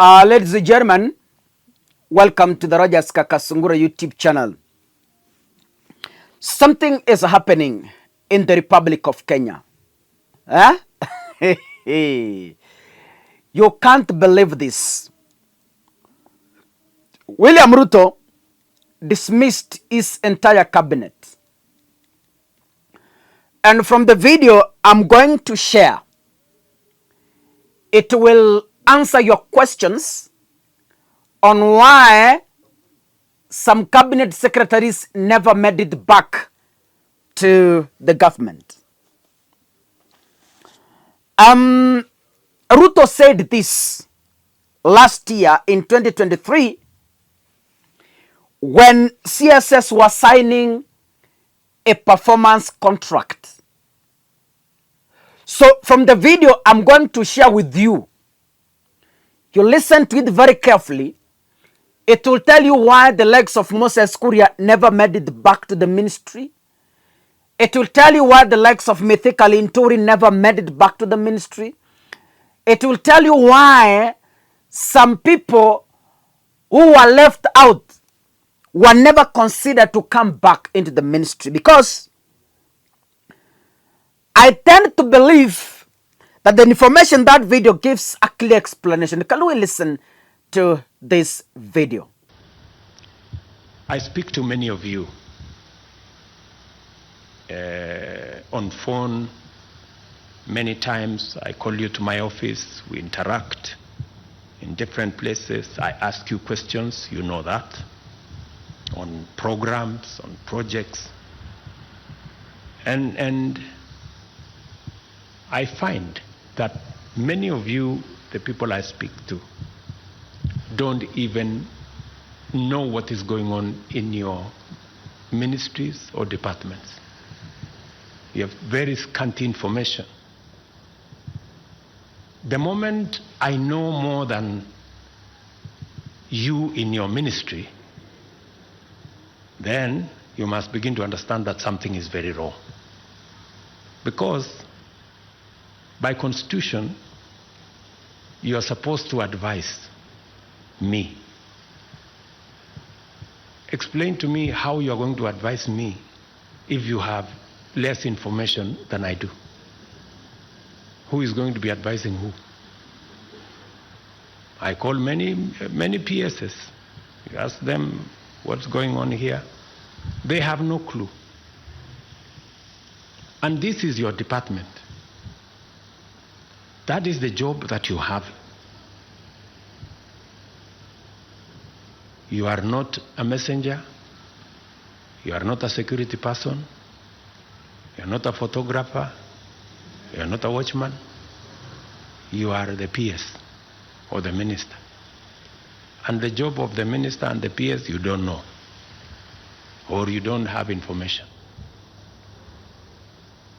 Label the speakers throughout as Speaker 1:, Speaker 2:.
Speaker 1: Ladies and gentlemen, welcome to the Rogers Kakasungura YouTube channel. Something is happening in the Republic of Kenya. Huh? You can't believe this. William Ruto dismissed his entire cabinet. And from the video I'm going to share, it will answer your questions on why some cabinet secretaries never made it back to the government. Ruto said this last year in 2023 when CSS was signing a performance contract. So from the video I'm going to share with you, you listen to it very carefully. It will tell you why the legs of Moses Kuria never made it back to the ministry. It will tell you why the legs of Mithika Linturi never made it back to the ministry. It will tell you why some people who were left out were never considered to come back into the ministry. Because I tend to believe that the information that video gives a clear explanation. Can we listen to this video?
Speaker 2: I speak to many of you on phone. Many times I call you to my office, we interact in different places. I ask you questions, you know that, on programs, on projects. And I find that many of you, the people I speak to, don't even know what is going on in your ministries or departments. You have very scanty information. The moment I know more than you in your ministry, then you must begin to understand that something is very wrong. Because by constitution, you are supposed to advise me. Explain to me how you are going to advise me if you have less information than I do. Who is going to be advising who? I call many PSs. You ask them what's going on here. They have no clue. And this is your department. That is the job that you have. You are not a messenger. You are not a security person. You are not a photographer. You are not a watchman. You are the PS or the minister. And the job of the minister and the PS you don't know, or you don't have information.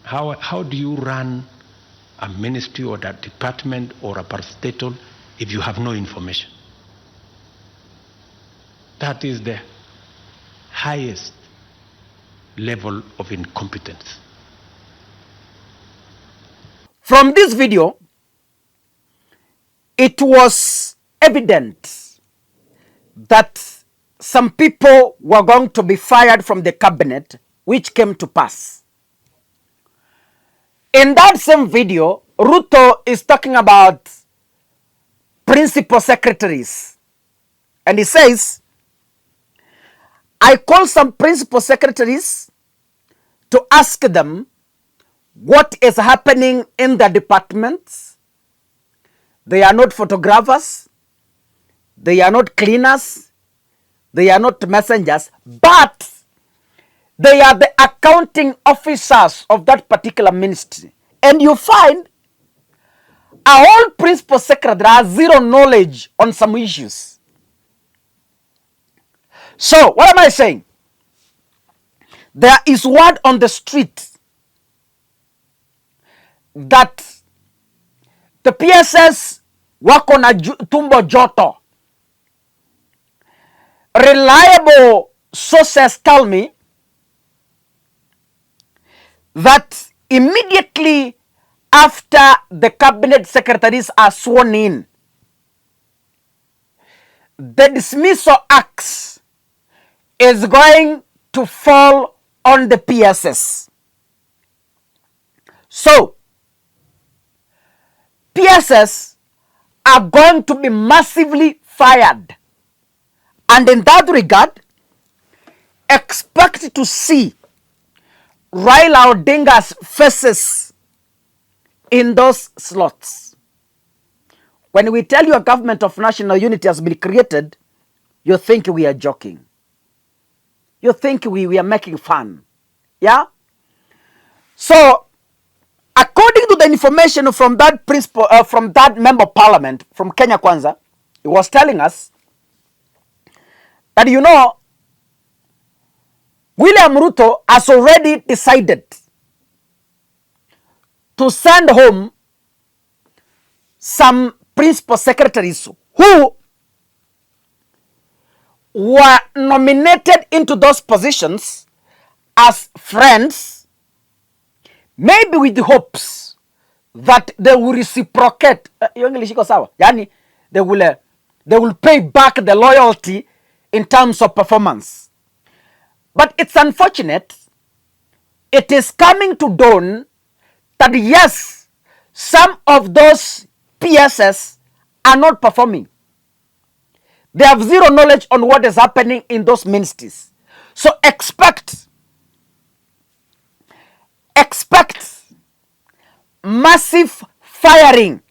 Speaker 2: How do you run a ministry or a department or a parastatal if you have no information? That is the highest level of incompetence.
Speaker 1: From this video, it was evident that some people were going to be fired from the cabinet, which came to pass. In that same video, Ruto is talking about principal secretaries. And he says, I call some principal secretaries to ask them what is happening in the departments. They are not photographers. They are not cleaners. They are not messengers. But they are the accounting officers of that particular ministry. And you find a whole principal secretary has zero knowledge on some issues. So, what am I saying? There is word on the street that the PSS wako na tumbo joto. Reliable sources tell me that immediately after the cabinet secretaries are sworn in, the dismissal axe is going to fall on the PSS. So, PSS are going to be massively fired. And in that regard, expect to see Raila Odinga's faces in those slots. When we tell you a government of national unity has been created, you think we are joking. You think we are making fun. Yeah? So, according to the information from that principal, from that member of parliament from Kenya Kwanza, he was telling us that, you know, William Ruto has already decided to send home some principal secretaries who were nominated into those positions as friends, maybe with the hopes that they will reciprocate. Yani, they will pay back the loyalty in terms of performance. But it's unfortunate. It is coming to dawn that yes, some of those PSS are not performing. They have zero knowledge on what is happening in those ministries. So expect massive firing.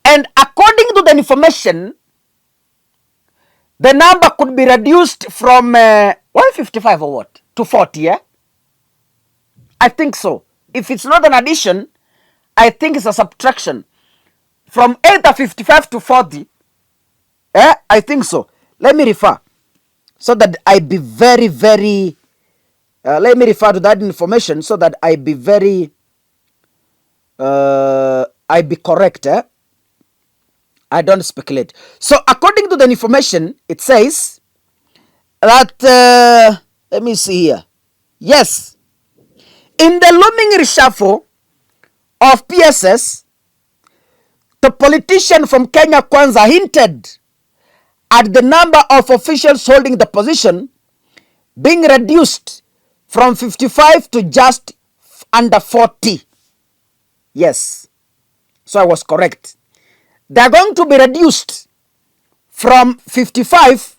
Speaker 1: And according to the information, the number could be reduced from 155 or what? To 40, yeah? I think so. If it's not an addition, I think it's a subtraction. From either 55 to 40, I think so. Let me refer. So that I be very, very... let me refer to that information so that I be very... I be correct, I don't speculate. So according to the information, it says that, let me see here. Yes, in the looming reshuffle of PSS, the politician from Kenya Kwanza hinted at the number of officials holding the position being reduced from 55 to just under 40. Yes, so I was correct. They are going to be reduced from 55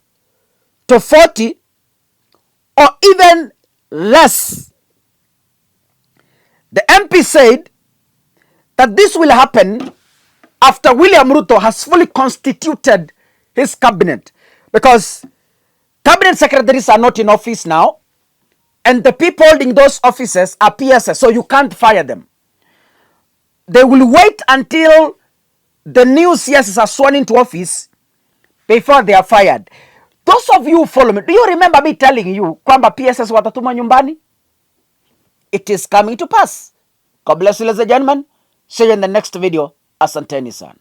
Speaker 1: to 40 or even less. The MP said that this will happen after William Ruto has fully constituted his cabinet, because cabinet secretaries are not in office now and the people holding those offices are PSS, so you can't fire them. They will wait until the new CSs are sworn into office before they are fired. Those of you who follow me, do you remember me telling you kwamba PSS watatuma nyumbani? It is coming to pass. God bless you, ladies and gentlemen. See you in the next video. Asanteni sana.